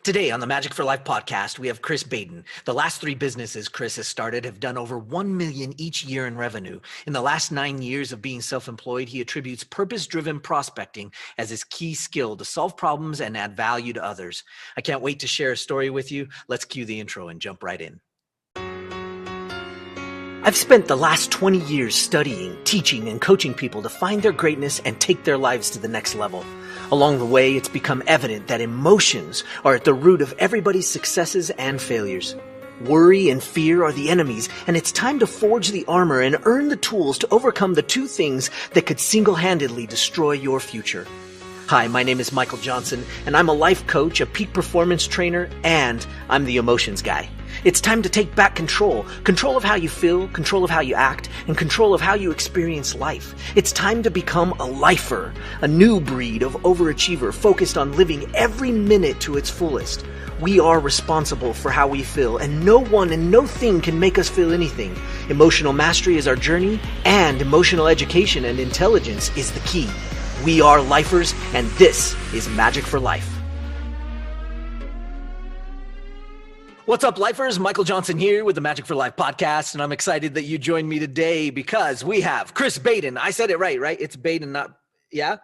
Today on the Magic for Life podcast, we have Chris Baden. The last three businesses Chris has started have done over 1 million each year in revenue. In the last 9 years of being self-employed, he attributes purpose-driven prospecting as his key skill to solve problems and add value to others. I can't wait to share a story with you. Let's cue the intro and jump right in. I've spent the last 20 years studying, teaching, and coaching people to find their greatness and take their lives to the next level. Along the way, it's become evident that emotions are at the root of everybody's successes and failures. Worry and fear are the enemies, and it's time to forge the armor and earn the tools to overcome the two things that could single-handedly destroy your future. Hi, my name is Michael Johnson, and I'm a life coach, a peak performance trainer, and I'm the emotions guy. It's time to take back control of how you feel, control of how you act, and control of how you experience life. It's time to become a lifer, a new breed of overachiever focused on living every minute to its fullest. We are responsible for how we feel, and no one and no thing can make us feel anything. Emotional mastery is our journey, and emotional education and intelligence is the key. We are lifers, and this is Magic for Life. What's up, lifers? Michael Johnson here with the Magic for Life podcast, and I'm excited that you joined me today because we have Chris Baden. I said it right? It's Baden, not, yeah?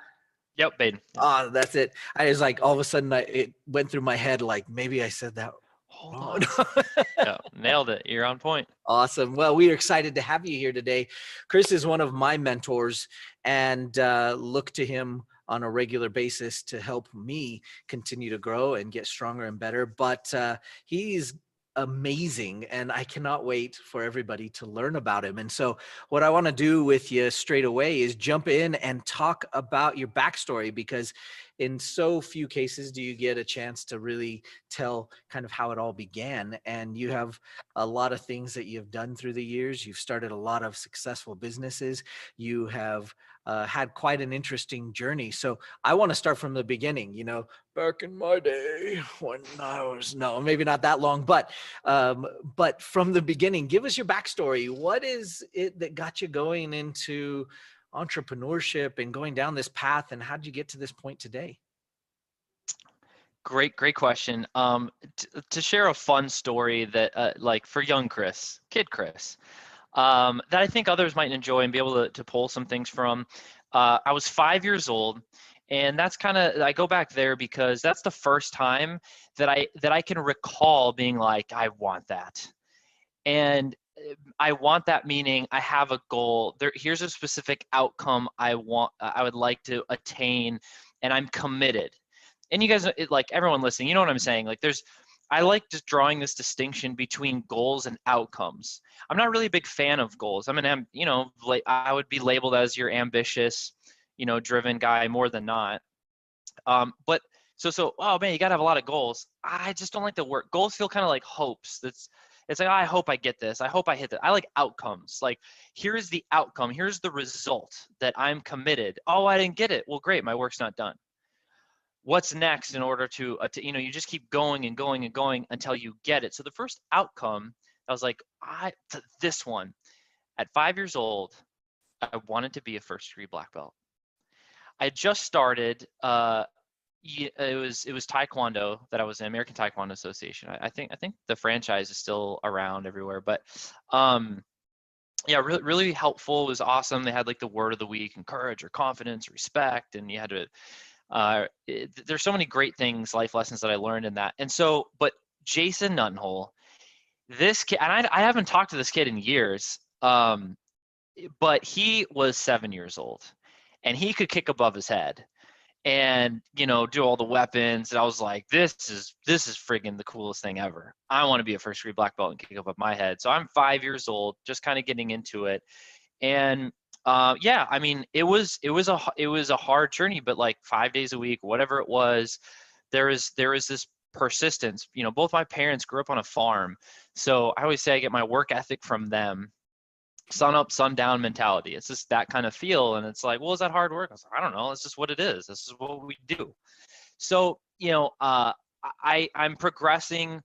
Yep, Baden. Oh, that's it. I was like, all of a sudden, it went through my head like, maybe I said that Hold wrong. on. Yeah, nailed it. You're on point. Awesome. Well, we are excited to have you here today. Chris is one of my mentors, and look to him on a regular basis to help me continue to grow and get stronger and better. But he's amazing, and I cannot wait for everybody to learn about him. And so what I want to do with you straight away is jump in and talk about your backstory, because in so few cases do you get a chance to really tell kind of how it all began. And you have a lot of things that you've done through the years. You've started a lot of successful businesses. You have had quite an interesting journey. So I want to start from the beginning. Back in my day when I was, no, maybe not that long, but from the beginning, give us your backstory. What is it that got you going into entrepreneurship and going down this path, and how did you get to this point today? Great question. To share a fun story that, like for young Chris, kid Chris, that I think others might enjoy and be able to pull some things from. I was 5 years old, and that's I go back there because that's the first time that I can recall being like, I want that. And I want that, meaning I have a goal. Here's a specific outcome I would like to attain, and I'm committed. And you guys, like everyone listening, you know what I'm saying? Like I like just drawing this distinction between goals and outcomes. I'm not really a big fan of goals. I would be labeled as your ambitious, driven guy more than not. But oh man, you gotta have a lot of goals. I just don't like the word. Goals feel kind of like hopes. It's like, oh, I hope I get this. I hope I hit that. I like outcomes. Like, here's the outcome. Here's the result that I'm committed. Oh, I didn't get it. Well, great. My work's not done. What's next in order to you just keep going and going and going until you get it. So the first outcome, I was like, this one. At 5 years old, I wanted to be a first degree black belt. I had just started, it was Taekwondo that I was in, American Taekwondo Association. I think the franchise is still around everywhere, but yeah, really, really helpful. It was awesome. They had like the word of the week, encourage or confidence, respect, and you had to. There's so many great things, life lessons that I learned in that. And so, but Jason Nuttenhole, this kid, and I haven't talked to this kid in years, but he was 7 years old, and he could kick above his head. And do all the weapons, and I was like, this is friggin' the coolest thing ever. I want to be a first degree black belt and kick above my head. So I'm 5 years old, just kind of getting into it. And yeah, I mean, it was a hard journey, but like 5 days a week, whatever it was, there is this persistence. Both my parents grew up on a farm, so I always say I get my work ethic from them. Sun up, sun down mentality. It's just that kind of feel. And it's like, well, is that hard work? I was like, I don't know. It's just what it is. This is what we do. So, I'm progressing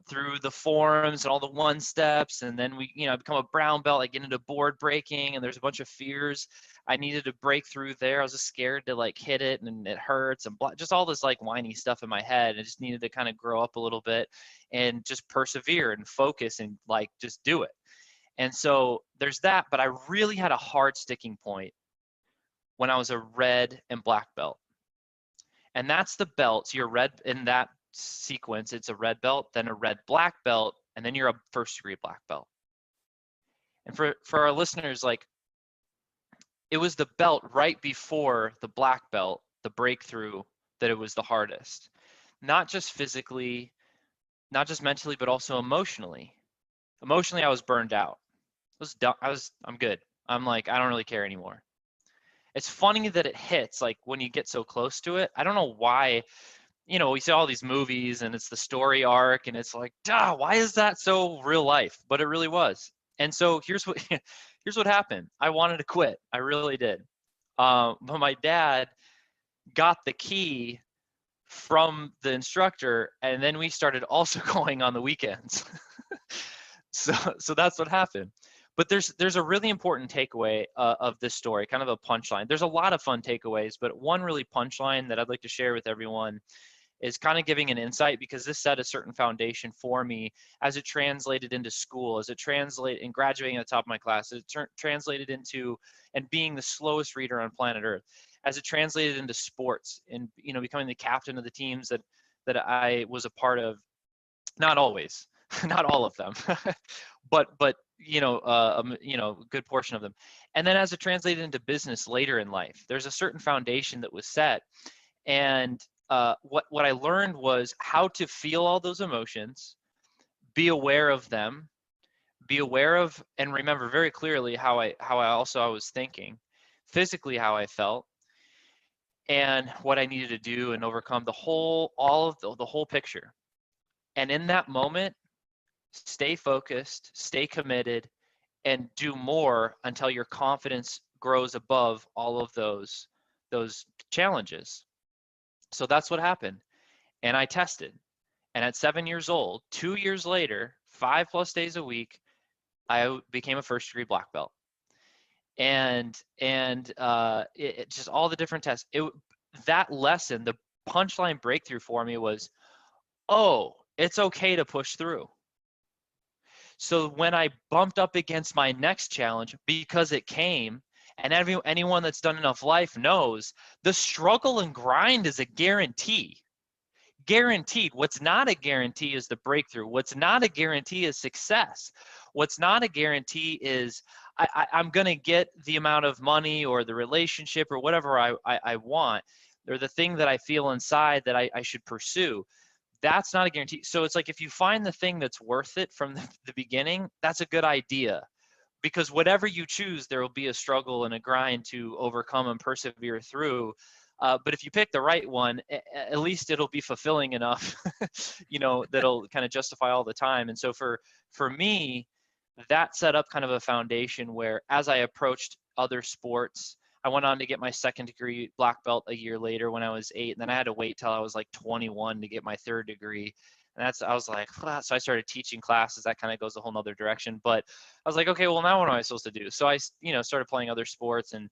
through the forms and all the one steps, and then we, I become a brown belt. I get into board breaking, and there's a bunch of fears I needed to break through there. I was just scared to like hit it, and it hurts, and just all this like whiny stuff in my head. I just needed to kind of grow up a little bit and just persevere and focus and like just do it. And so there's that, but I really had a hard sticking point when I was a red and black belt. And that's the belts. You're red in that sequence. It's a red belt, then a red black belt, and then you're a first degree black belt. And for our listeners, like, it was the belt right before the black belt, the breakthrough, that it was the hardest. Not just physically, not just mentally, but also emotionally. Emotionally, I was burned out. I was done. I'm good. I'm like, I don't really care anymore. It's funny that it hits like when you get so close to it. I don't know why, we see all these movies and it's the story arc and it's like, duh, why is that so real life? But it really was. And so here's what here's what happened. I wanted to quit. I really did. But my dad got the key from the instructor, and then we started also going on the weekends. So that's what happened. But there's a really important takeaway of this story, kind of a punchline. There's a lot of fun takeaways, but one really punchline that I'd like to share with everyone is kind of giving an insight, because this set a certain foundation for me as it translated into school, as it translated in graduating at the top of my class, as it translated into and being the slowest reader on planet Earth, as it translated into sports and becoming the captain of the teams that I was a part of. Not always, not all of them, but a good portion of them. And then as it translated into business later in life, there's a certain foundation that was set. And what I learned was how to feel all those emotions, be aware of them, be aware of and remember very clearly how I was thinking, physically how I felt, and what I needed to do and overcome the whole picture. And in that moment, stay focused, stay committed, and do more until your confidence grows above all of those challenges. So that's what happened. And I tested. And at 7 years old, 2 years later, 5+ days a week, I became a first degree black belt. And just all the different tests. That lesson, the punchline breakthrough for me was, oh, it's okay to push through. So when I bumped up against my next challenge, because it came, and anyone that's done enough life knows, the struggle and grind is a guarantee. Guaranteed. What's not a guarantee is the breakthrough. What's not a guarantee is success. What's not a guarantee is I'm going to get the amount of money or the relationship or whatever I want, or the thing that I feel inside that I should pursue. That's not a guarantee. So it's like, if you find the thing that's worth it from the beginning, that's a good idea. Because whatever you choose, there will be a struggle and a grind to overcome and persevere through. But if you pick the right one, at least it'll be fulfilling enough, that'll kind of justify all the time. And so for me, that set up kind of a foundation where, as I approached other sports, I went on to get my second degree black belt a year later when I was 8. And then I had to wait till I was like 21 to get my third degree. And I was like, ah. So I started teaching classes. That kind of goes a whole nother direction. But I was like, okay, well, now what am I supposed to do? So I, started playing other sports and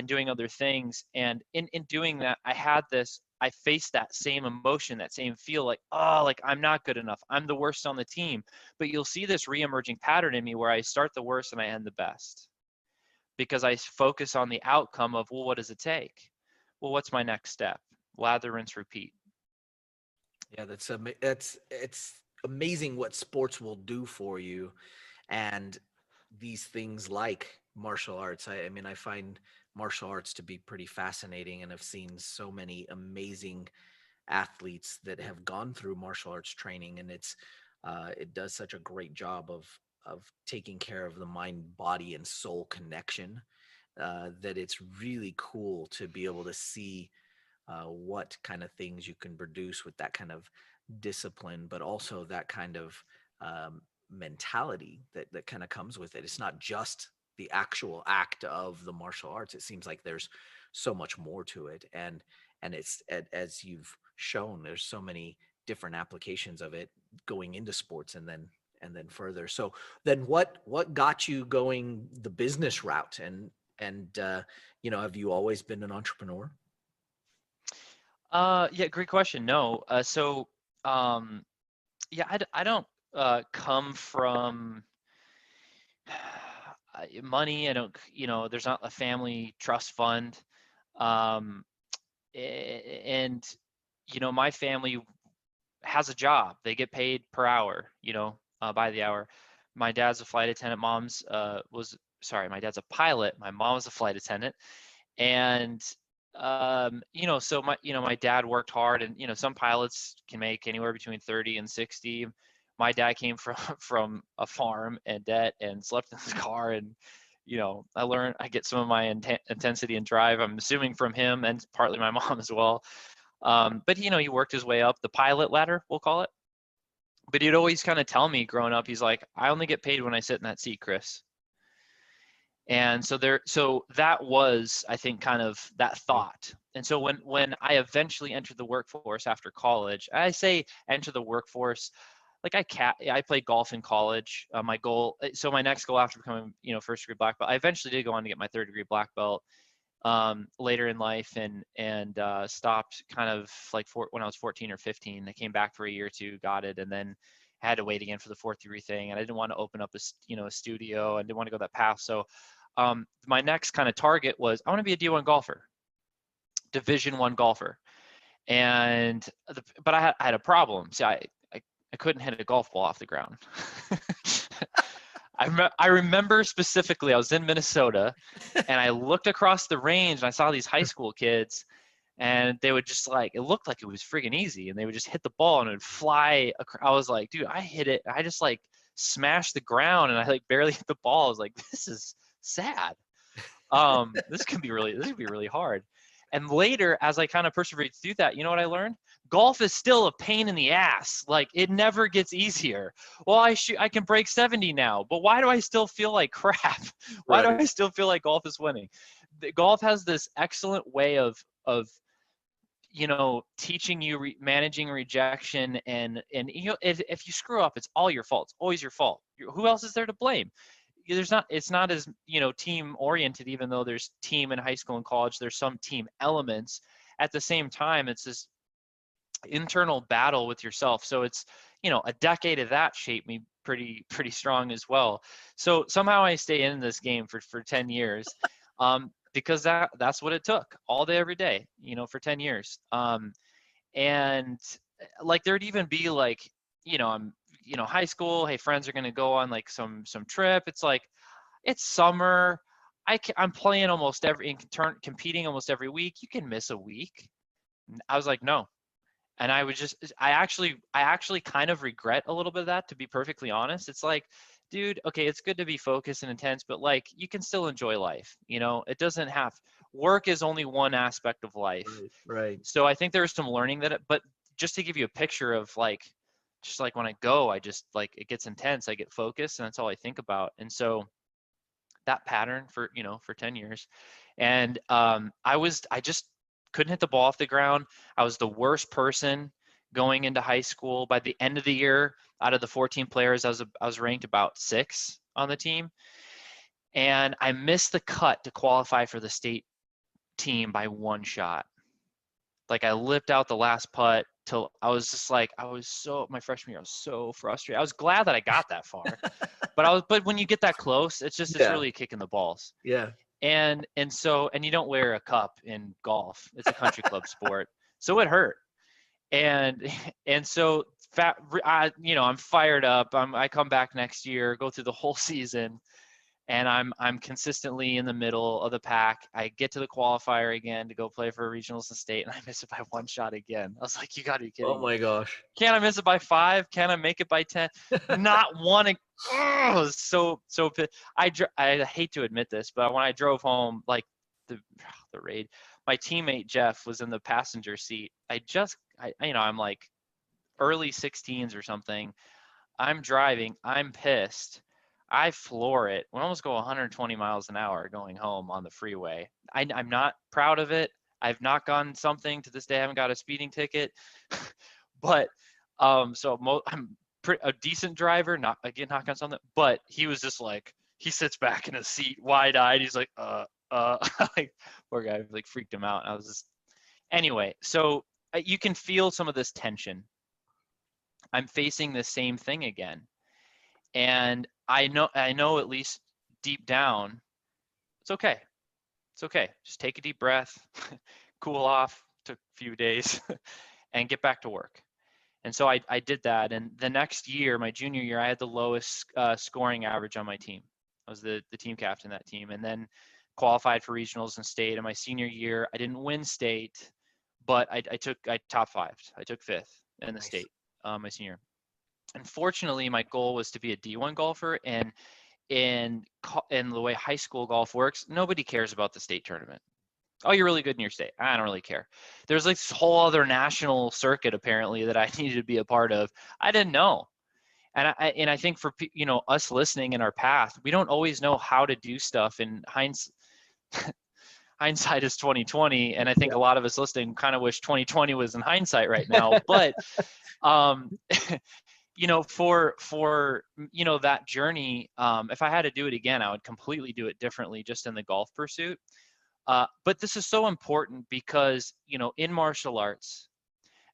doing other things. And in doing that, I faced that same emotion, that same feel like, oh, like I'm not good enough. I'm the worst on the team. But you'll see this reemerging pattern in me where I start the worst and I end the best, because I focus on the outcome of, well, what does it take? Well, what's my next step? Lather, rinse, repeat. Yeah, it's amazing what sports will do for you, and these things like martial arts. I mean, I find martial arts to be pretty fascinating, and I've seen so many amazing athletes that have gone through martial arts training, and it does such a great job of taking care of the mind, body, and soul connection, that it's really cool to be able to see what kind of things you can produce with that kind of discipline, but also that kind of mentality that kind of comes with it. It's not just the actual act of the martial arts. It seems like there's so much more to it, and it's, as you've shown, there's so many different applications of it going into sports and then further. So then what got you going the business route? And have you always been an entrepreneur? Yeah, great question. No. Um, yeah, I don't come from money. I don't, there's not a family trust fund. Um, and, my family has a job. They get paid per hour, by the hour. My dad's a flight attendant. My dad's a pilot. My mom was a flight attendant. And, my dad worked hard, and, some pilots can make anywhere between 30 and 60. My dad came from, from a farm and debt and slept in his car. And, I get some of my intensity and drive, I'm assuming, from him, and partly my mom as well. But he worked his way up the pilot ladder, we'll call it. But he'd always kind of tell me growing up, he's like, I only get paid when I sit in that seat, Chris. And so that was, I think, kind of that thought. And so when I eventually entered the workforce after college, I say enter the workforce, like I played golf in college. My next goal after becoming, first degree black belt, I eventually did go on to get my third degree black belt later in life, and stopped kind of like when I was 14 or 15. I came back for a year or two, got it, and then had to wait again for the fourth degree thing. And I didn't want to open up a studio. I didn't want to go that path. So my next kind of target was I want to be a D1 golfer, Division I golfer. But I had a problem. See, I couldn't hit a golf ball off the ground. I remember specifically, I was in Minnesota, and I looked across the range, and I saw these high school kids, and they would just it looked like it was friggin' easy, and they would just hit the ball and it would fly. I was like, dude, I hit it. I just smashed the ground, and I barely hit the ball. I was like, this is sad. This could be really hard. And later, as I kind of persevered through that, you know what I learned? Golf is still a pain in the ass. It never gets easier. Well, I can break 70 now, but why do I still feel like crap? Why do I still feel like golf is winning? Golf has this excellent way of teaching you managing rejection, and if you screw up, it's all your fault. It's always your fault. Who else is there to blame? It's not as team oriented, even though there's team in high school and college. There's some team elements. At the same time, it's this internal battle with yourself. So it's a decade of that shaped me pretty strong as well. So somehow I stay in this game for 10 years, because that's what it took, all day every day, for 10 years. And there'd even be I'm high school, hey, friends are going to go on some trip. It's summer. I'm playing competing almost every week. You can miss a week. I was like, no. And I actually kind of regret a little bit of that, to be perfectly honest. It's like, dude, okay, it's good to be focused and intense, but you can still enjoy life. It doesn't have, work is only one aspect of life. Right. So I think there's some learning but just to give you a picture of just when I go, I just it gets intense, I get focused, and that's all I think about. And so that pattern for 10 years. And I just couldn't hit the ball off the ground. I was the worst person going into high school. By the end of the year, out of the 14 players, I was ranked about 6 on the team. And I missed the cut to qualify for the state team by 1 shot. I lipped out the last putt till I was just my freshman year, I was so frustrated. I was glad that I got that far, but when you get that close, it's really kicking the balls. Yeah. And you don't wear a cup in golf. It's a country club sport. So it hurt. And so I'm fired up. I come back next year, go through the whole season, and I'm consistently in the middle of the pack. I get to the qualifier again to go play for regionals and state, and I miss it by 1 shot again. I was like, you gotta be kidding me. Oh my gosh. Can I miss it by 5? Can I make it by 10? Not one. Oh, so I hate to admit this, but when I drove home, the raid, my teammate Jeff was in the passenger seat. I'm early 16s or something. I'm driving. I'm pissed. I floor it. We almost go 120 miles an hour going home on the freeway. I'm not proud of it. I've not gotten something to this day. I haven't got a speeding ticket, but I'm a decent driver, not again knock on something, but he was just like, he sits back in his seat, wide-eyed. He's like, like, poor guy, like freaked him out. I was just, anyway. So you can feel some of this tension. I'm facing the same thing again, and I know at least deep down, it's okay. It's okay. Just take a deep breath, cool off. Took a few days, and get back to work. And so I did that. And the next year, my junior year, I had the lowest scoring average on my team. I was the team captain of that team, and then qualified for regionals and state. And my senior year, I didn't win state, but I top five. I took fifth in the state my senior. And fortunately, my goal was to be a D1 golfer. And in the way high school golf works, nobody cares about the state tournament. Oh, you're really good in your state. I don't really care. There's like this whole other national circuit apparently that I needed to be a part of. I didn't know. And I think for us listening in our path, we don't always know how to do stuff. And hindsight is 2020, and I think a lot of us listening kind of wish 2020 was in hindsight right now. But for that journey, if I had to do it again, I would completely do it differently, just in the golf pursuit. But this is so important because, in martial arts,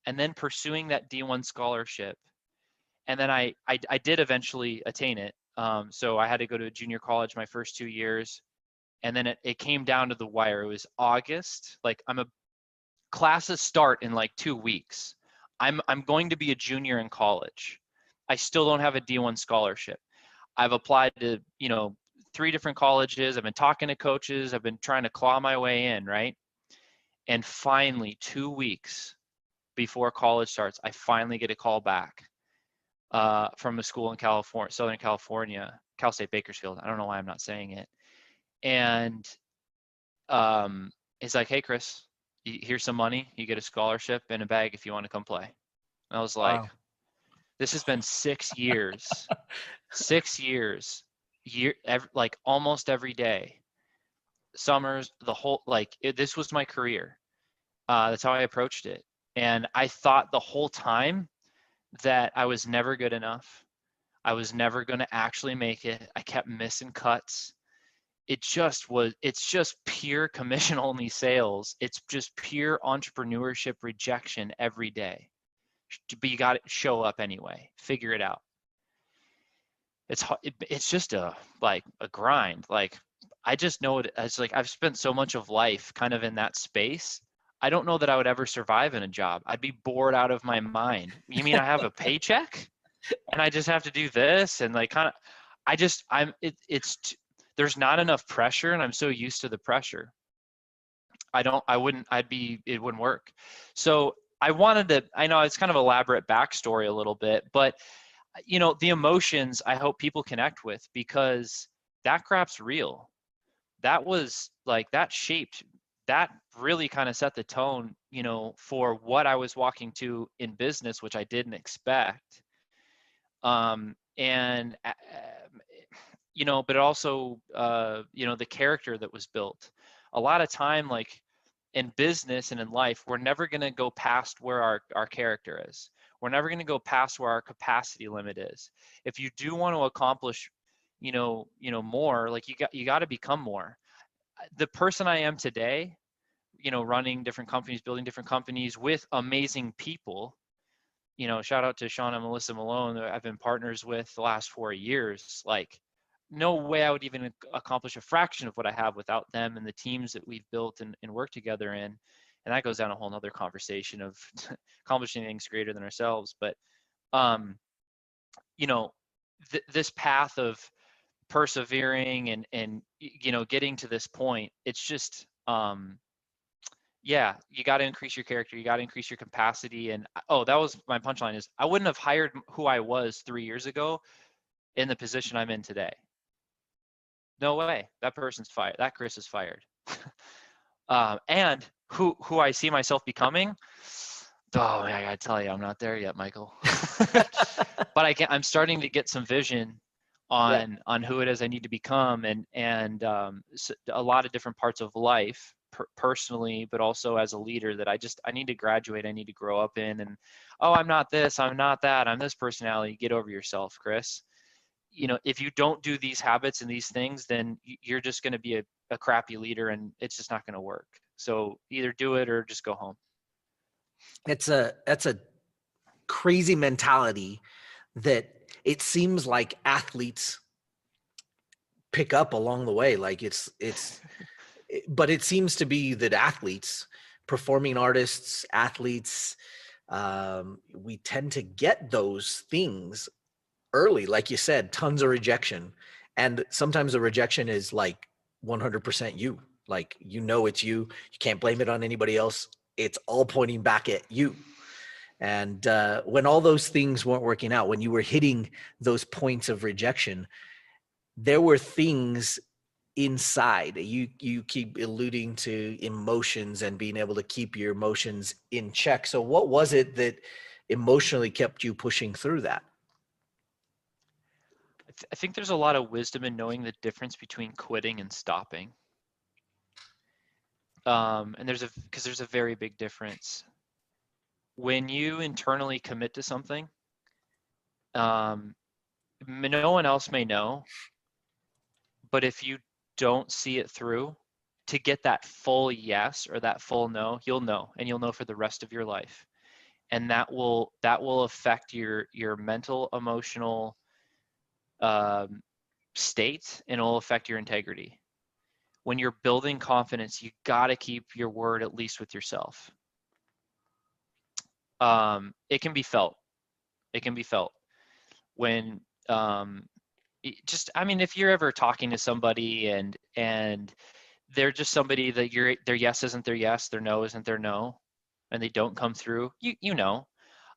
and then pursuing that D1 scholarship, and then I did eventually attain it. So I had to go to a junior college my first 2 years, and then it came down to the wire. It was August. Like, classes start in like 2 weeks. I'm going to be a junior in college. I still don't have a D1 scholarship. I've applied to 3 different colleges. I've been talking to coaches. I've been trying to claw my way in, right? And finally, 2 weeks before college starts, I finally get a call back from a school in California, Southern California, Cal State Bakersfield. I don't know why I'm not saying it. And it's like, hey, Chris, here's some money. You get a scholarship and a bag if you want to come play. And I was like, wow. This has been 6 years. 6 years. Like almost every day, summers, the whole, this was my career. That's how I approached it. And I thought the whole time that I was never good enough. I was never going to actually make it. I kept missing cuts. It's just pure commission only sales. It's just pure entrepreneurship rejection every day. But you got to show up anyway, figure it out. It's just a grind. Like, I just know it as, like, I've spent so much of life kind of in that space. I don't know that I would ever survive in a job. I'd be bored out of my mind. You mean I have a paycheck and I just have to do this? And like, kind of, there's not enough pressure, and I'm so used to the pressure. It wouldn't work. So I know it's kind of elaborate backstory a little bit, but the emotions I hope people connect with, because that crap's real. That was like, that really kind of set the tone, for what I was walking to in business, which I didn't expect. But also, the character that was built. A lot of time, like in business and in life, we're never going to go past where our character is. We're never going to go past where our capacity limit is. If you do want to accomplish, more, like you got to become more. The person I am today, running different companies, building different companies with amazing people, shout out to Sean and Melissa Malone, that I've been partners with the last 4 years. Like, no way I would even accomplish a fraction of what I have without them and the teams that we've built and worked together in. And that goes down a whole nother conversation of accomplishing things greater than ourselves. But, this path of persevering and getting to this point, it's just, you got to increase your character. You got to increase your capacity. And that was my punchline, is I wouldn't have hired who I was 3 years ago in the position I'm in today. No way. That person's fired. That Chris is fired. And who I see myself becoming. Oh, I gotta tell you, I'm not there yet, Michael. But I'm starting to get some vision on who it is I need to become, and a lot of different parts of life. personally, but also as a leader, that I need to graduate, I need to grow up in. And oh, I'm not this, I'm not that, I'm this personality. Get over yourself, Chris. If you don't do these habits and these things, then you're just going to be a crappy leader, and it's just not going to work. So either do it or just go home. That's a crazy mentality that it seems like athletes pick up along the way. Like but it seems to be that athletes, performing artists, athletes, we tend to get those things early. Like you said, tons of rejection. And sometimes the rejection is like 100% you. Like, it's you. You can't blame it on anybody else. It's all pointing back at you. And when all those things weren't working out, when you were hitting those points of rejection, there were things inside. You keep alluding to emotions and being able to keep your emotions in check. So what was it that emotionally kept you pushing through that? I think there's a lot of wisdom in knowing the difference between quitting and stopping. And there's a very big difference. When you internally commit to something, no one else may know, but if you don't see it through, to get that full yes or that full no, you'll know, and you'll know for the rest of your life. And that will affect your mental, emotional state, and it'll affect your integrity. When you're building confidence, you got to keep your word, at least with yourself. It can be felt. It can be felt when if you're ever talking to somebody and they're just somebody that their yes isn't their yes, their no isn't their no, and they don't come through,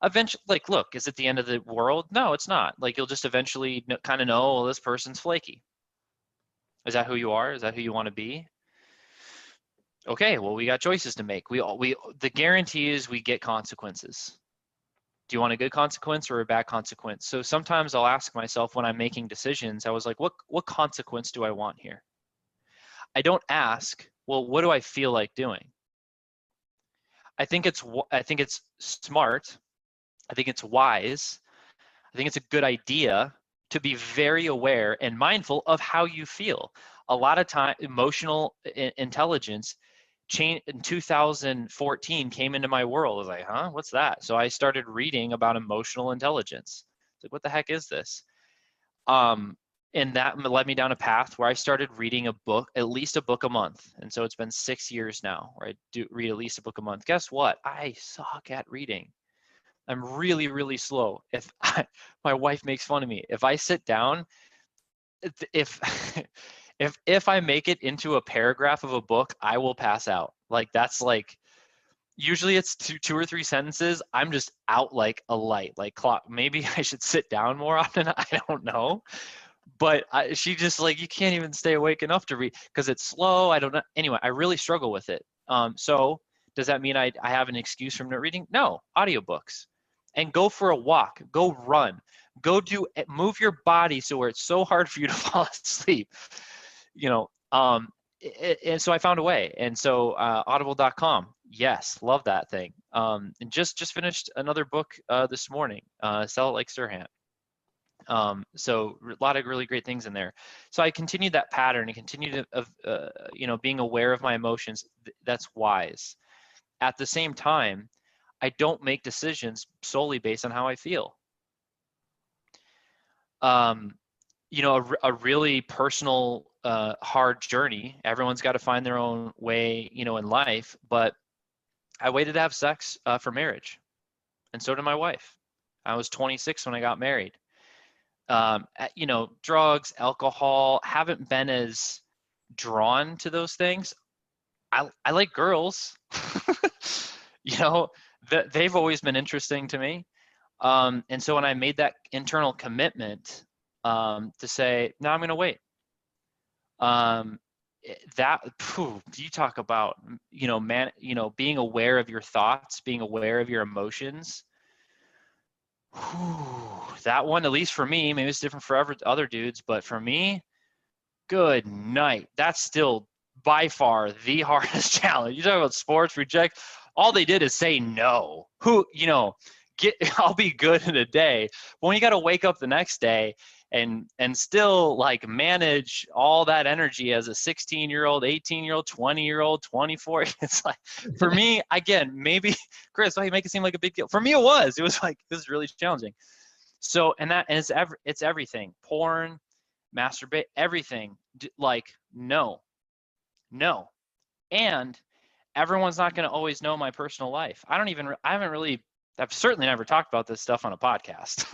eventually, like, look, is it the end of the world? No, it's not. Like, you'll just eventually kind of know, well, this person's flaky. Is that who you are? Is that who you want to be? Okay, well, we got choices to make. The guarantee is we get consequences. Do you want a good consequence or a bad consequence? So sometimes I'll ask myself when I'm making decisions, I was like, what consequence do I want here? I don't ask, well, what do I feel like doing? I think it's smart. I think it's wise. I think it's a good idea to be very aware and mindful of how you feel. A lot of time, emotional intelligence in 2014 came into my world. I was like, huh, what's that? So I started reading about emotional intelligence. It's like, what the heck is this? And that led me down a path where I started reading a book, at least a book a month. And so it's been 6 years now where I do read at least a book a month. Guess what? I suck at reading. I'm really, really slow. My wife makes fun of me. If I sit down, if if I make it into a paragraph of a book, I will pass out. Like, that's like, usually it's two or three sentences. I'm just out like a light, like clock. Maybe I should sit down more often. I don't know. But she just, like, you can't even stay awake enough to read because it's slow. I don't know. Anyway, I really struggle with it. So does that mean I have an excuse from not reading? No, audiobooks. And go for a walk, go run, move your body so where it's so hard for you to fall asleep, and so I found a way. And so audible.com, yes, love that thing. And just finished another book this morning, Sell It Like Sirhan. So a lot of really great things in there. So I continued that pattern and continued being aware of my emotions. That's wise. At the same time, I don't make decisions solely based on how I feel. A really personal, hard journey. Everyone's got to find their own way, in life. But I waited to have sex for marriage, and so did my wife. I was 26 when I got married. Drugs, alcohol, haven't been as drawn to those things. I like girls. They've always been interesting to me. And so when I made that internal commitment to say, no, I'm going to wait. You talk about, being aware of your thoughts, being aware of your emotions. That one, at least for me, maybe it's different for other dudes, but for me, good night. That's still by far the hardest challenge. You talk about sports, reject, all they did is say no. Who, I'll be good in a day. But when you got to wake up the next day and still like manage all that energy as a 16-year-old, 18-year-old, 20-year-old, 24, it's like, for me, again, maybe Chris, why you make it seem like a big deal? For me, it was like, this is really challenging. So, and it's everything, porn, masturbate, everything, like, no. And everyone's not going to always know my personal life. I've certainly never talked about this stuff on a podcast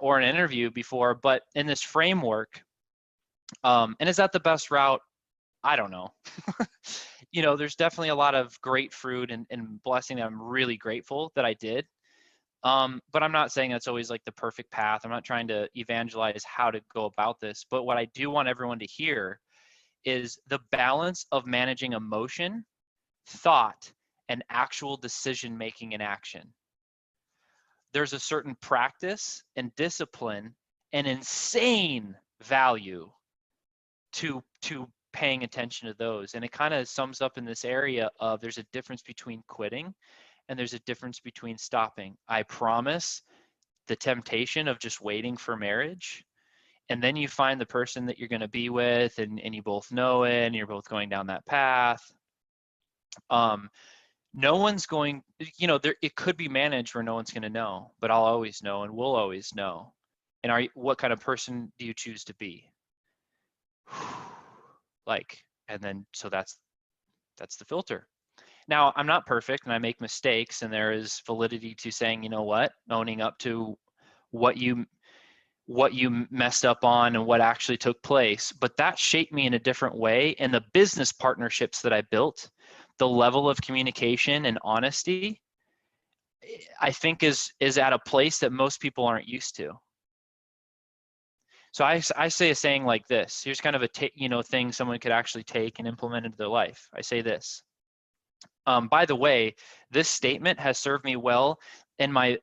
or an interview before, but in this framework, and is that the best route? I don't know. There's definitely a lot of great fruit and blessing that I'm really grateful that I did. But I'm not saying that's always like the perfect path. I'm not trying to evangelize how to go about this, but what I do want everyone to hear is the balance of managing emotion, thought, and actual decision making and action. There's a certain practice and discipline and insane value to paying attention to those. And it kind of sums up in this area of there's a difference between quitting and there's a difference between stopping. I promise the temptation of just waiting for marriage, and then you find the person that you're going to be with and you both know it and you're both going down that path. No one's going, it could be managed where no one's going to know, but I'll always know and we'll always know. And what kind of person do you choose to be? And then, so that's the filter. Now, I'm not perfect and I make mistakes, and there is validity to saying, you know what, owning up to what you messed up on and what actually took place. But that shaped me in a different way. And the business partnerships that I built, the level of communication and honesty, I think is at a place that most people aren't used to. So I say a saying like this. Here's kind of a thing someone could actually take and implement into their life. I say this. By the way, this statement has served me well in my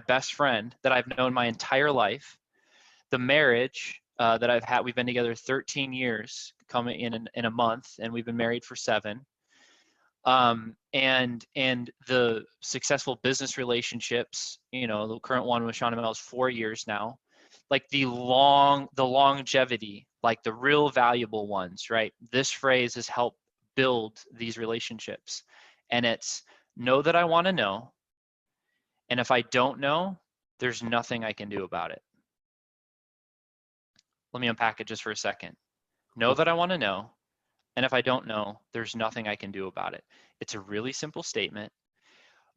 best friend that I've known my entire life, the marriage that I've had. We've been together 13 years, coming in a month, and we've been married for 7. And the successful business relationships, the current one with Sean and Mel is 4 years now. Like the longevity, like the real valuable ones, right? This phrase has helped build these relationships. And it's know that I want to know. And if I don't know, there's nothing I can do about it. Let me unpack it just for a second. Know that I want to know. And if I don't know, there's nothing I can do about it. It's a really simple statement,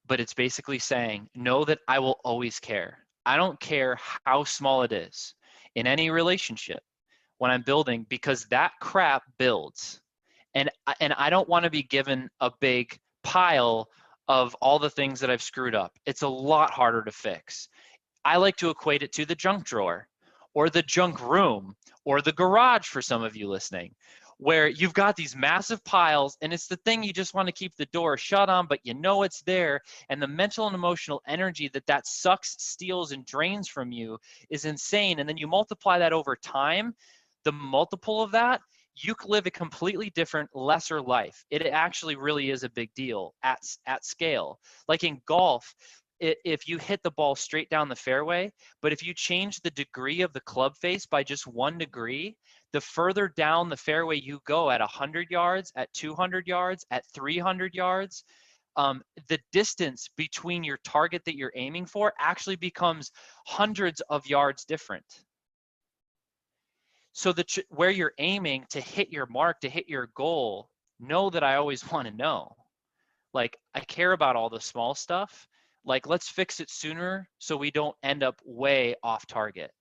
but it's basically saying, know that I will always care. I don't care how small it is in any relationship when I'm building, because that crap builds. And I don't want to be given a big pile of all the things that I've screwed up. It's a lot harder to fix. I like to equate it to the junk drawer or the junk room or the garage for some of you listening, where you've got these massive piles and it's the thing you just want to keep the door shut on, but it's there. And the mental and emotional energy that sucks, steals, and drains from you is insane. And then you multiply that over time, the multiple of that, you could live a completely different, lesser life. It actually really is a big deal at scale. Like in golf, if you hit the ball straight down the fairway, but if you change the degree of the club face by just 1 degree, the further down the fairway you go at 100 yards, at 200 yards, at 300 yards, the distance between your target that you're aiming for actually becomes hundreds of yards different. So where you're aiming to hit your mark, to hit your goal, know that I always want to know. Like, I care about all the small stuff. Like, let's fix it sooner so we don't end up way off target.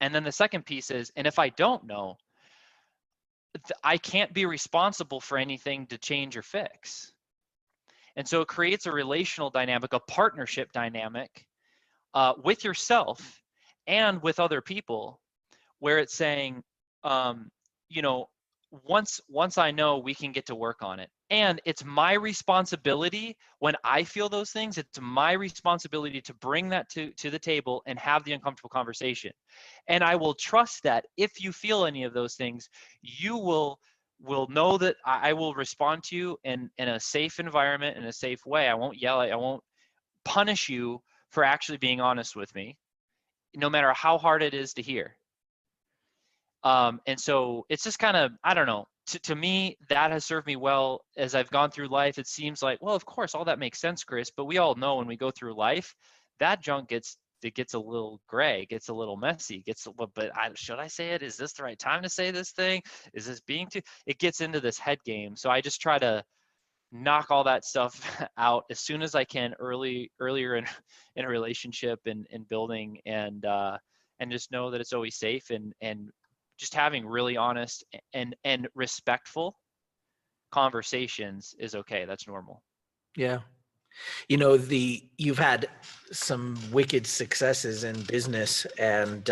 And then the second piece is, and if I don't know, I can't be responsible for anything to change or fix. And so it creates a relational dynamic, a partnership dynamic with yourself and with other people, where it's saying, once I know, we can get to work on it. And it's my responsibility when I feel those things, it's my responsibility to bring that to the table and have the uncomfortable conversation. And I will trust that if you feel any of those things, you will know that I will respond to you in a safe environment, in a safe way. I won't yell at you. I won't punish you for actually being honest with me, no matter how hard it is to hear. And so it's just kind of, I don't know, to me, that has served me well as I've gone through life. It seems like, well, of course, all that makes sense, Chris, but we all know when we go through life, that junk gets a little gray, gets a little messy, should I say it? Is this the right time to say this thing? Is this being too, it gets into this head game. So I just try to knock all that stuff out as soon as I can earlier in a relationship and building, and just know that it's always safe, and just having really honest and respectful conversations is okay. That's normal. Yeah. You know, you've had some wicked successes in business, and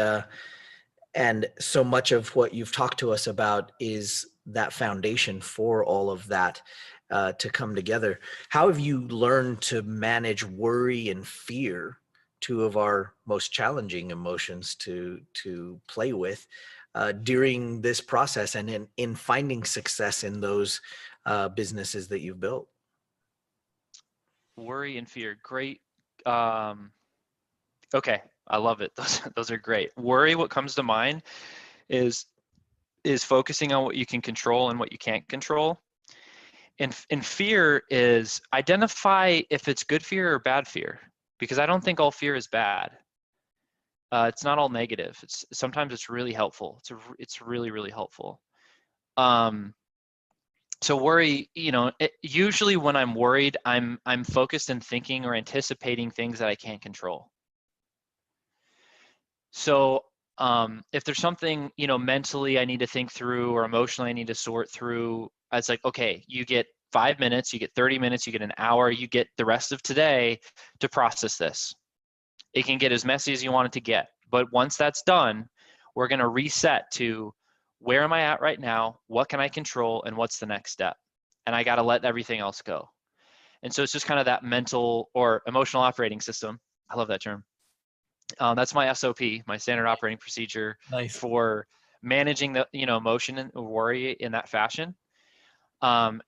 so much of what you've talked to us about is that foundation for all of that to come together. How have you learned to manage worry and fear, two of our most challenging emotions to play with, during this process, and in finding success in those businesses that you've built? Worry and fear. Great. Okay. I love it. Those are great. Worry, what comes to mind is focusing on what you can control and what you can't control. And fear is identify if it's good fear or bad fear, because I don't think all fear is bad. It's not all negative. Sometimes it's really helpful. It's really, really helpful. So worry, usually when I'm worried, I'm focused and thinking or anticipating things that I can't control. So if there's something, mentally I need to think through, or emotionally I need to sort through, it's like, okay, you get 5 minutes, you get 30 minutes, you get an hour, you get the rest of today to process this. It can get as messy as you want it to get. But once that's done, we're going to reset to, where am I at right now? What can I control? And what's the next step? And I got to let everything else go. And so it's just kind of that mental or emotional operating system. I love that term. That's my SOP, my standard operating procedure Nice. for managing the emotion and worry in that fashion.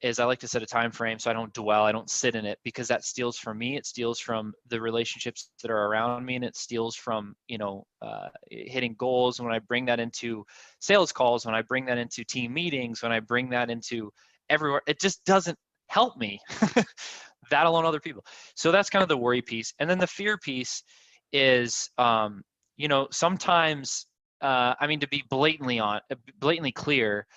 Is I like to set a time frame so I don't dwell, I don't sit in it, because that steals from me. It steals from the relationships that are around me, and it steals from hitting goals. And when I bring that into sales calls, when I bring that into team meetings, when I bring that into everywhere, it just doesn't help me. That alone, other people. So that's kind of the worry piece. And then the fear piece is, sometimes, to be blatantly clear,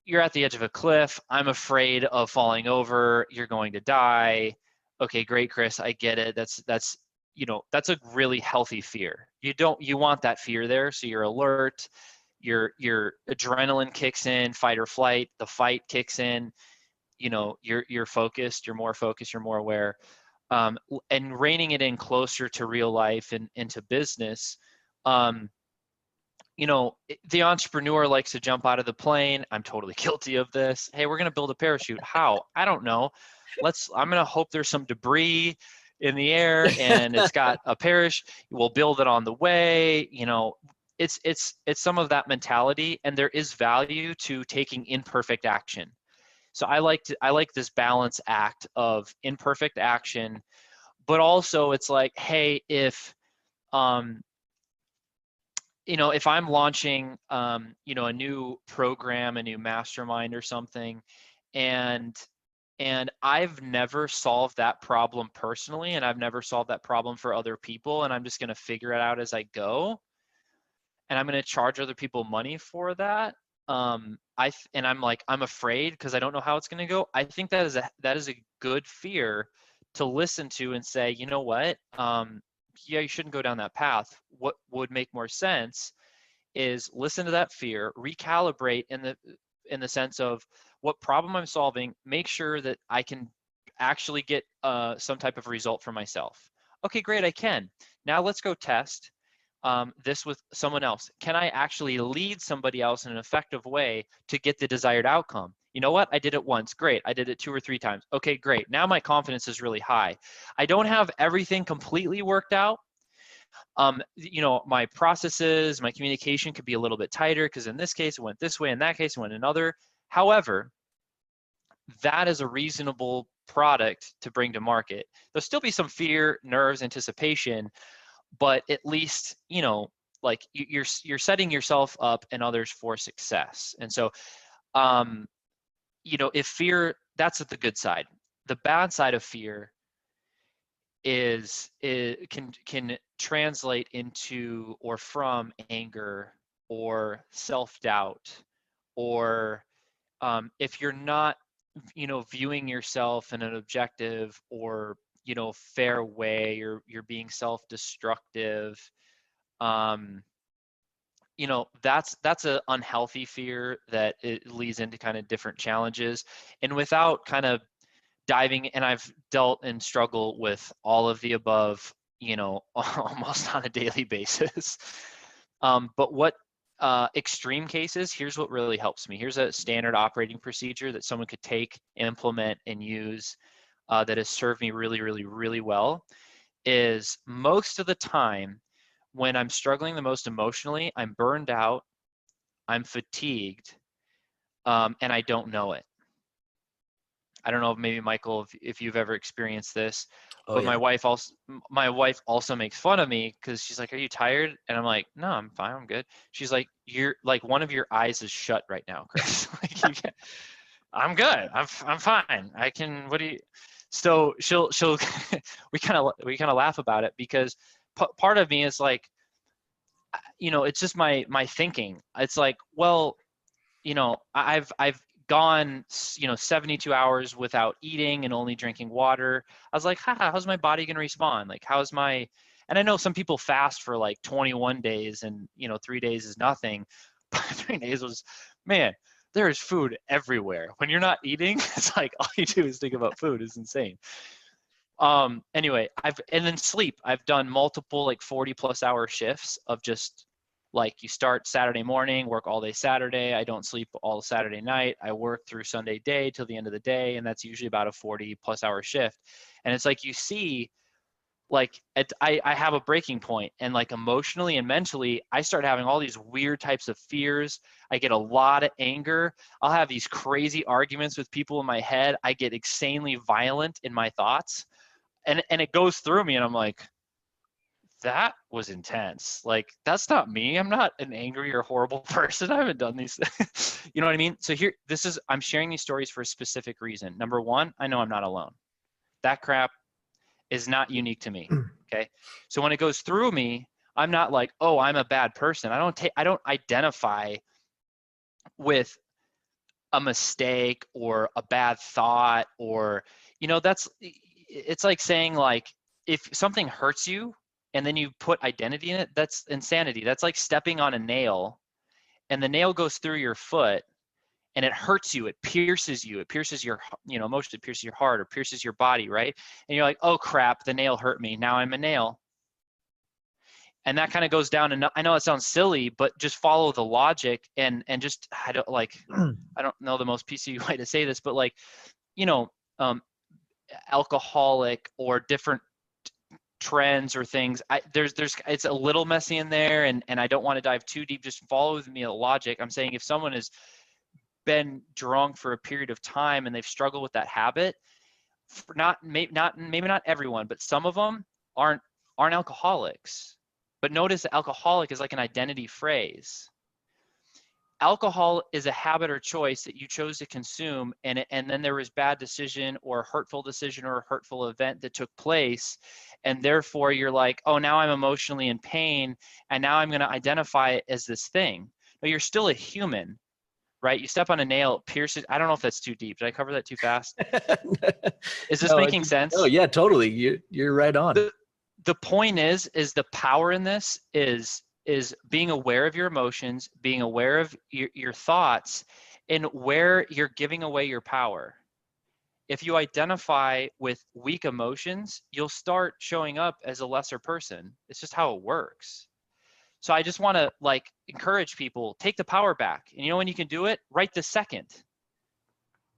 you're at the edge of a cliff. I'm afraid of falling over. You're going to die. Okay, great, Chris. I get it. That's a really healthy fear. You want that fear there. So you're alert, your adrenaline kicks in, fight or flight, the fight kicks in, you're focused, you're more focused, you're more aware. And reining it in closer to real life and into business. The entrepreneur likes to jump out of the plane. I'm totally guilty of this. Hey, we're going to build a parachute. How? I don't know. I'm going to hope there's some debris in the air and it's got a parachute. We'll build it on the way. It's some of that mentality, and there is value to taking imperfect action. So I like this balance act of imperfect action, but also it's like, hey, if I'm launching, a new program, a new mastermind or something, and I've never solved that problem personally, and I've never solved that problem for other people, and I'm just going to figure it out as I go, and I'm going to charge other people money for that. I'm afraid because I don't know how it's going to go. I think that is a good fear to listen to and say, you know what? Yeah, you shouldn't go down that path. What would make more sense is listen to that fear, recalibrate in the sense of what problem I'm solving, make sure that I can actually get some type of result for myself. Okay, great, I can. Now let's go test. this with someone else? Can I actually lead somebody else in an effective way to get the desired outcome? You know what? I did it once. Great. I did it 2 or 3 times. Okay, great. Now my confidence is really high. I don't have everything completely worked out. My processes, my communication could be a little bit tighter because in this case it went this way, in that case it went another. However, that is a reasonable product to bring to market. There'll still be some fear, nerves, anticipation, but at least like you're setting yourself up and others for success. And so if fear, that's the good side. The bad side of fear is it can translate into or from anger or self-doubt, or if you're not viewing yourself in an objective or fair way, you're being self-destructive. That's an unhealthy fear that it leads into kind of different challenges. And without kind of diving, and I've dealt and struggled with all of the above, almost on a daily basis. But what extreme cases, here's what really helps me. Here's a standard operating procedure that someone could take, implement, and use that has served me really, really, really well. Is most of the time when I'm struggling the most emotionally, I'm burned out, I'm fatigued, and I don't know it. I don't know if maybe Michael, if you've ever experienced this, but yeah. my wife also makes fun of me because she's like, "Are you tired?" And I'm like, "No, I'm fine. I'm good." She's like, "You're like one of your eyes is shut right now, Chris." Like you can't. I'm good. I'm fine. I can. What do you? So she'll we kind of laugh about it because part of me is like, it's just my thinking. It's like, well, I've gone 72 hours without eating and only drinking water. I was like, how's my body going to respond? Like, and I know some people fast for like 21 days and 3 days is nothing, but 3 days was, man, there is food everywhere. When you're not eating, it's like all you do is think about food. Is insane. Anyway, and then sleep. I've done multiple like 40+ hour shifts of just like you start Saturday morning, work all day Saturday. I don't sleep all Saturday night. I work through Sunday day till the end of the day, and that's usually about a 40+ hour shift. And it's like you see, like I have a breaking point, and like emotionally and mentally, I start having all these weird types of fears. I get a lot of anger. I'll have these crazy arguments with people in my head. I get insanely violent in my thoughts. And it goes through me, and I'm like, that was intense. Like, that's not me. I'm not an angry or horrible person. I haven't done these things. You know what I mean? So here, I'm sharing these stories for a specific reason. Number one, I know I'm not alone. That crap is not unique to me. Okay. So when it goes through me, I'm not like, oh, I'm a bad person. I don't identify with a mistake or a bad thought, or, it's like saying, like, if something hurts you and then you put identity in it, that's insanity. That's like stepping on a nail and the nail goes through your foot and it hurts you. It pierces you. It pierces your, emotion. It pierces your heart or pierces your body, right? And you're like, oh crap, the nail hurt me. Now I'm a nail. And that kind of goes down. And I know it sounds silly, but just follow the logic and just, I don't know the most PC way to say this, but like, alcoholic or different trends or things, there's it's a little messy in there, and I don't want to dive too deep. Just follow with me the logic. I'm saying if someone has been drunk for a period of time and they've struggled with that habit, maybe not everyone, but some of them aren't alcoholics. But notice alcoholic is like an identity phrase. Alcohol is a habit or choice that you chose to consume, and then there was bad decision or a hurtful decision or a hurtful event that took place, and therefore you're like, oh, now I'm emotionally in pain, and now I'm going to identify it as this thing. But you're still a human, right? You step on a nail, it pierces. I don't know if that's too deep. Did I cover that too fast? Is this making sense? Oh yeah, totally. You're right on. The point is the power in this is being aware of your emotions, being aware of your thoughts, and where you're giving away your power. If you identify with weak emotions, you'll start showing up as a lesser person. It's just how it works. So I just want to like encourage people, take the power back. And you know when you can do it? Right this second.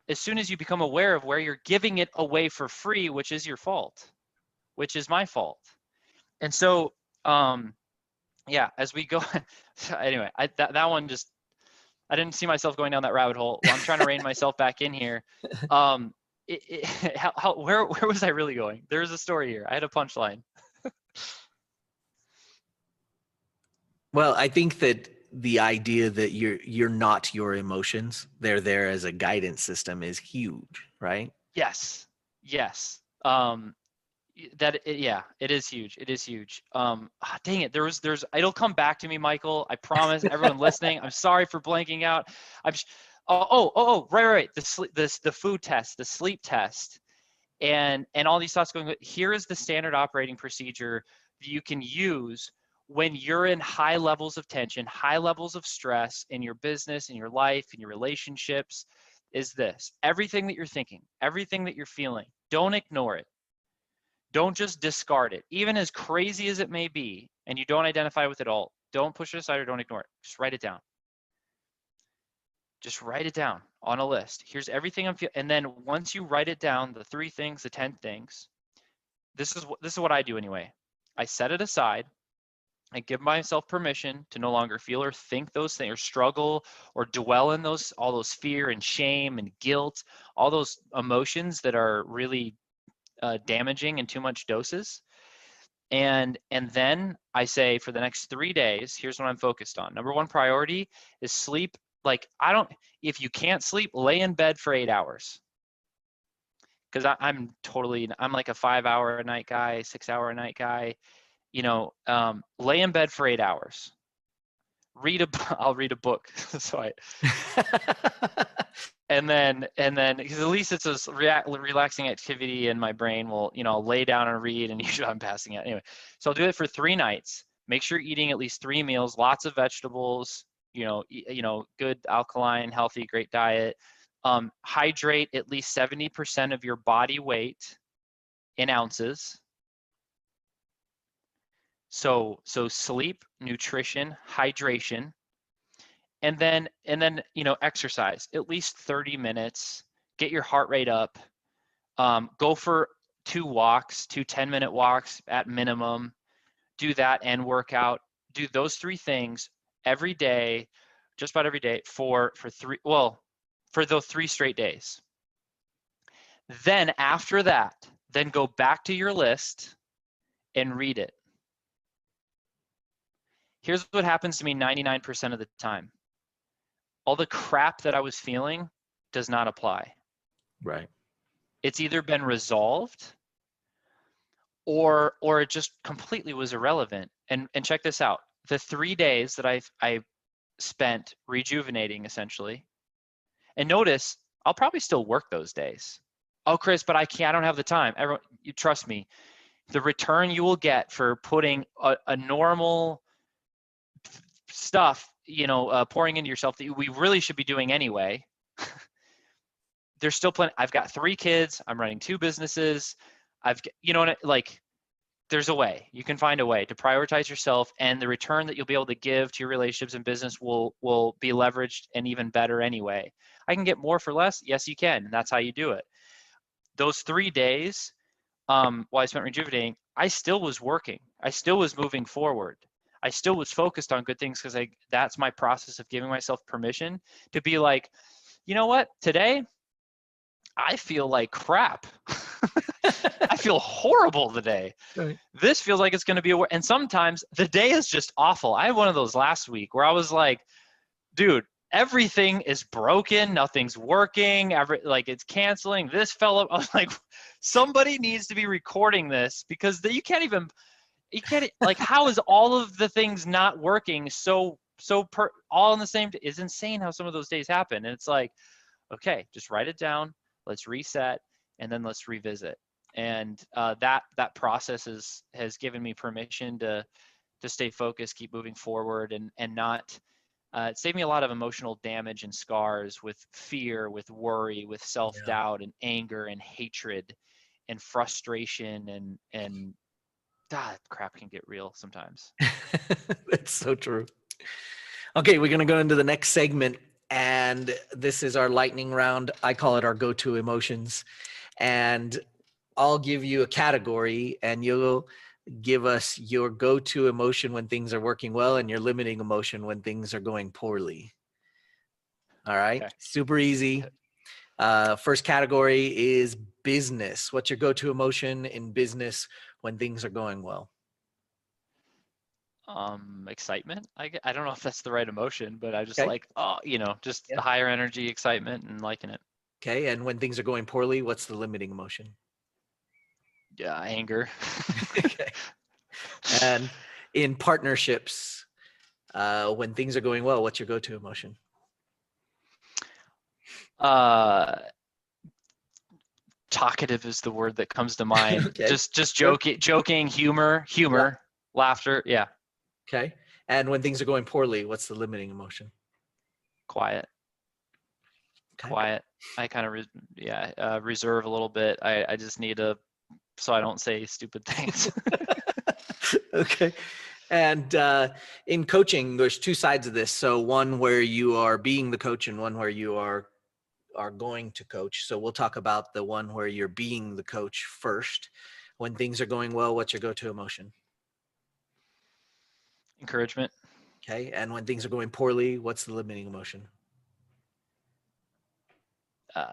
As soon as you become aware of where you're giving it away for free, which is your fault, which is my fault. And so, yeah, as we go, anyway, that one just, I didn't see myself going down that rabbit hole. Well, I'm trying to rein myself back in here. Where was I really going? There's a story here. I had a punchline. Well, I think that the idea that you're not your emotions, they're there as a guidance system is huge, right? Yes, yes. Yeah, it is huge. It is huge. Dang it. It'll come back to me, Michael. I promise. Everyone listening, I'm sorry for blanking out. I'm. Right. The food test, the sleep test, and all these thoughts going. Here is the standard operating procedure that you can use when you're in high levels of tension, high levels of stress in your business, in your life, in your relationships. Is this everything that you're thinking, everything that you're feeling? Don't ignore it. Don't just discard it, even as crazy as it may be, and you don't identify with it all. Don't push it aside or don't ignore it. Just write it down. Just write it down on a list. Here's everything I'm feeling. And then once you write it down, the 3 things, the 10 things, this is what I do anyway. I set it aside. I give myself permission to no longer feel or think those things or struggle or dwell in all those fear and shame and guilt, all those emotions that are really damaging in too much doses. And then I say for the next 3 days, here's what I'm focused on. Number 1 priority is sleep. Like if you can't sleep, lay in bed for 8 hours. Because I'm like a 5-hour a night guy, 6-hour a night guy. Lay in bed for 8 hours. I'll read a book. So and then because at least it's a relaxing activity, and my brain will, I'll lay down and read, and usually I'm passing out anyway. So I'll do it for 3 nights. Make sure you're eating at least 3 meals, lots of vegetables, good alkaline, healthy, great diet. Hydrate at least 70% of your body weight in ounces. So sleep, nutrition, hydration. And then exercise at least 30 minutes. Get your heart rate up. Go for 2 walks, 2 10-minute walks at minimum. Do that and work out. Do those 3 things every day, just about every day for those 3 straight days. Then after that, then go back to your list and read it. Here's what happens to me 99% of the time. All the crap that I was feeling does not apply. Right. It's either been resolved or it just completely was irrelevant. And check this out. The 3 days that I spent rejuvenating, essentially, and notice I'll probably still work those days. Oh, Chris, but I don't have the time. Everyone, you trust me. The return you will get for putting a normal stuff, pouring into yourself that we really should be doing anyway. There's still plenty. I've got 3 kids. I'm running 2 businesses. There's a way. You can find a way to prioritize yourself, and the return that you'll be able to give to your relationships and business will be leveraged and even better anyway. I can get more for less. Yes, you can. And that's how you do it. Those 3 days, while I spent rejuvenating, I still was working. I still was moving forward. I still was focused on good things, because that's my process of giving myself permission to be like, you know what, today I feel like crap. I feel horrible today. Right. This feels like it's going to be and sometimes the day is just awful. I had one of those last week where I was like, dude, everything is broken. Nothing's working. It's canceling. This fell up. I was like, somebody needs to be recording this, because you can't how is all of the things not working all on the same day? It's insane how some of those days happen. And it's like, okay, just write it down. Let's reset, and then let's revisit. And that process has given me permission to stay focused, keep moving forward, and not. It saved me a lot of emotional damage and scars with fear, with worry, with self-doubt, and anger, and hatred, and frustration, and that crap can get real sometimes. That's so true. Okay, we're going to go into the next segment, and this is our lightning round. I call it our go-to emotions. And I'll give you a category, and you'll give us your go-to emotion when things are working well and your limiting emotion when things are going poorly. All right, Okay. super easy. First category is business. What's your go-to emotion in business when things are going well? Excitement. I don't know if that's the right emotion, but I just Okay. like, just Yeah. the higher energy excitement and liking it. Okay. And when things are going poorly, what's the limiting emotion? Yeah, anger. Okay. And in partnerships, when things are going well, what's your go-to emotion? uh Talkative is the word that comes to mind. Okay. Just Sure. joking, Yeah. laughter. Yeah, Okay. And when things are going poorly, what's the limiting emotion? quiet. Okay. Quiet. I kind of reserve a little bit. I just need to, so I don't say stupid things. Okay. And in coaching, there's two sides of this. So one where you are being the coach, and one where you are going to coach. So we'll talk about the one where you're being the coach first. When things are going well, what's your go-to emotion? Encouragement. Okay. And when things are going poorly, what's the limiting emotion?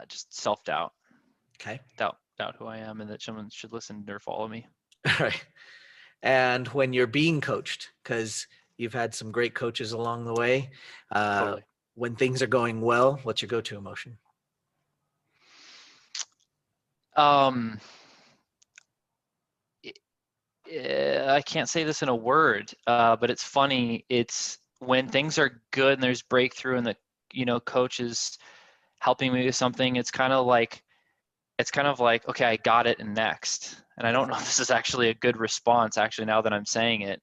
Just self-doubt. Okay. Doubt who I am and that someone should listen or follow me. All right. And when you're being coached, because you've had some great coaches along the way, uh, Totally. when things are going well, what's your go-to emotion? Um, I can't say this in a word, but it's funny. It's when things are good and there's breakthrough and the coach is helping me with something. It's kind of like, okay, I got it, and next. And I Yeah. don't know if this is actually a good response. Actually, now that I'm saying it,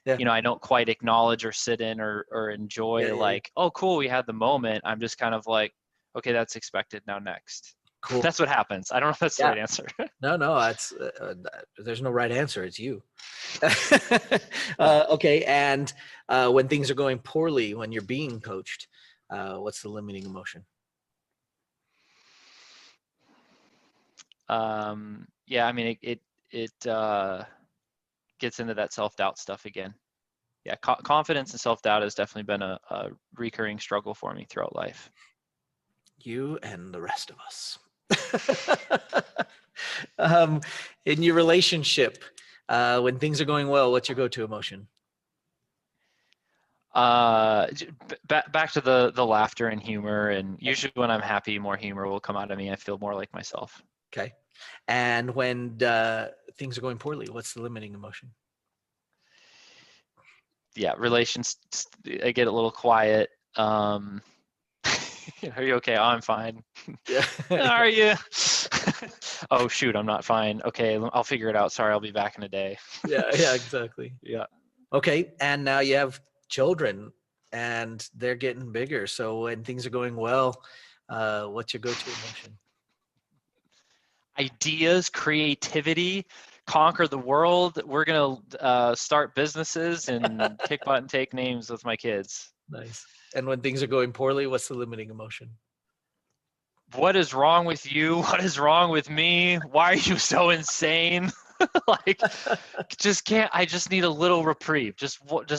Yeah. I don't quite acknowledge or sit in or Yeah. enjoy Yeah. like, oh, cool, we had the moment. I'm just kind of like, okay, that's expected. Now next. Cool. That's what happens. I don't know if that's the Yeah. right answer. No, no, that's there's no right answer. It's you. Okay. And when things are going poorly, when you're being coached, what's the limiting emotion? Yeah, I mean, it gets into that self-doubt stuff again. Yeah, confidence and self-doubt has definitely been a recurring struggle for me throughout life. You and the rest of us. um, in your relationship, when things are going well, what's your go-to emotion? Back to the laughter and humor, and Okay. usually when I'm happy, more humor will come out of me. I feel more like myself. Okay. And when things are going poorly, what's the limiting emotion? Yeah, relations, I get a little quiet. Are you okay? Oh, I'm fine. Yeah. Are you? Oh shoot, I'm not fine. Okay, I'll figure it out. Sorry, I'll be back in a day. Yeah. Yeah. Exactly. Yeah. Okay. And now you have children, and they're getting bigger. So when things are going well, what's your go-to emotion? Ideas, creativity, conquer the world. We're gonna start businesses and kick butt and take names with my kids. Nice. And when things are going poorly, what's the limiting emotion? What is wrong with you? What is wrong with me? Why are you so insane? Like, just can't. I just need a little reprieve. Just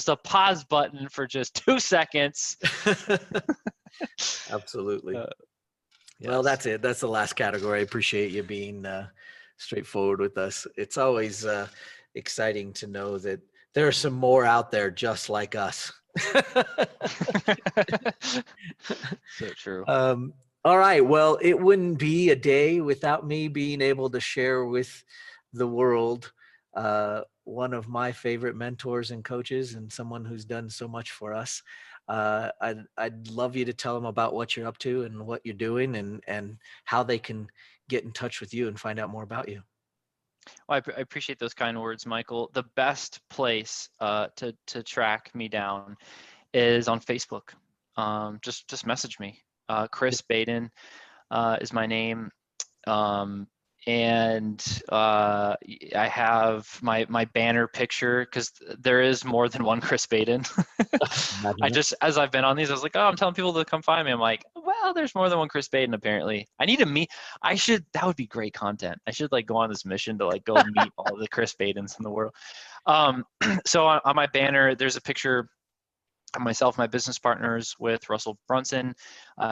a pause button for just 2 seconds. Absolutely. Uh, Well, yes. that's it. That's the last category. I appreciate you being straightforward with us. It's always exciting to know that there are some more out there just like us. So true. um, all right. Well, it wouldn't be a day without me being able to share with the world one of my favorite mentors and coaches, and someone who's done so much for us. I'd love you to tell them about what you're up to and what you're doing, and how they can get in touch with you and find out more about you. Well, I appreciate those kind words, Michael. The best place to track me down is on Facebook. Just message me. Chris Baden is my name. Um, and I have my banner picture, because there is more than one Chris Baden. As I've been on these, I was like, oh, I'm telling people to come find me. I'm like, well, there's more than one Chris Baden apparently. I need to meet. That would be great content. I should like go on this mission to like go meet all the Chris Badens in the world. So on my banner, there's a picture of myself, my business partners with Russell Brunson.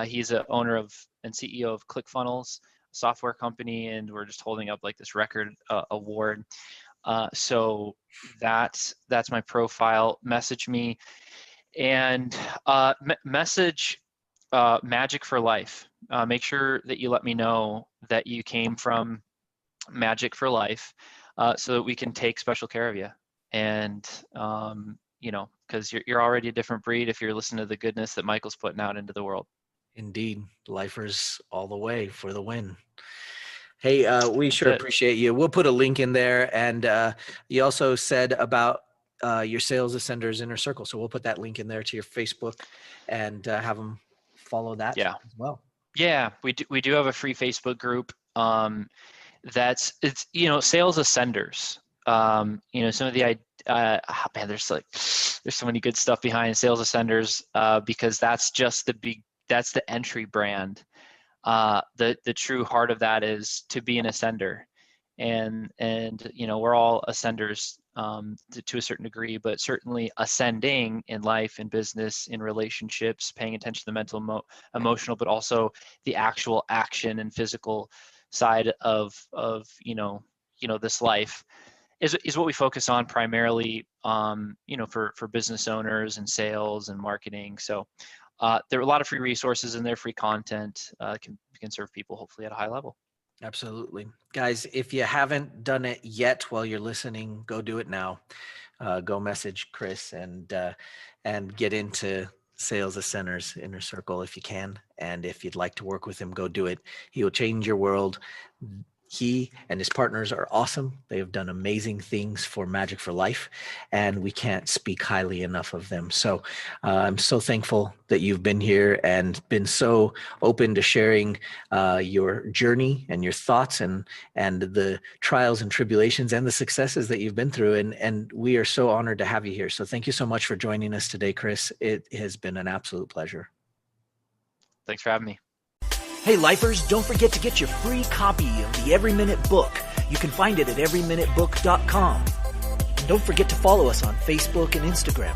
He's the owner of and CEO of ClickFunnels software company, and we're just holding up like this record award. So that's my profile. Message me and message Majic for Life. Make sure that you let me know that you came from Majic for Life, so that we can take special care of you. And because you're already a different breed if you're listening to the goodness that Michael's putting out into the world. Indeed. Lifers all the way for the win. Hey, we sure appreciate you. We'll put a link in there. And you also said about your Sales Ascenders Inner Circle. So we'll put that link in there to your Facebook and have them follow that as well. Yeah, we do have a free Facebook group. It's Sales Ascenders. Some of the there's so many good stuff behind Sales Ascenders, because that's just that's the entry brand. The true heart of that is to be an ascender, and we're all ascenders to a certain degree, but certainly ascending in life, in business, in relationships, paying attention to the mental, emotional, but also the actual action and physical side of this life is what we focus on primarily, for business owners and sales and marketing. So there are a lot of free resources in there, free content can serve people hopefully at a high level. Absolutely. Guys, if you haven't done it yet while you're listening, go do it now. Go message Chris and get into Sales Ascenders Inner Circle if you can. And if you'd like to work with him, go do it. He will change your world. He and his partners are awesome. They have done amazing things for Majic for Life, and we can't speak highly enough of them. So I'm so thankful that you've been here and been so open to sharing your journey and your thoughts and the trials and tribulations and the successes that you've been through. And we are so honored to have you here. So thank you so much for joining us today, Chris. It has been an absolute pleasure. Thanks for having me. Hey, Lifers, don't forget to get your free copy of the Every Minute Book. You can find it at everyminutebook.com. And don't forget to follow us on Facebook and Instagram.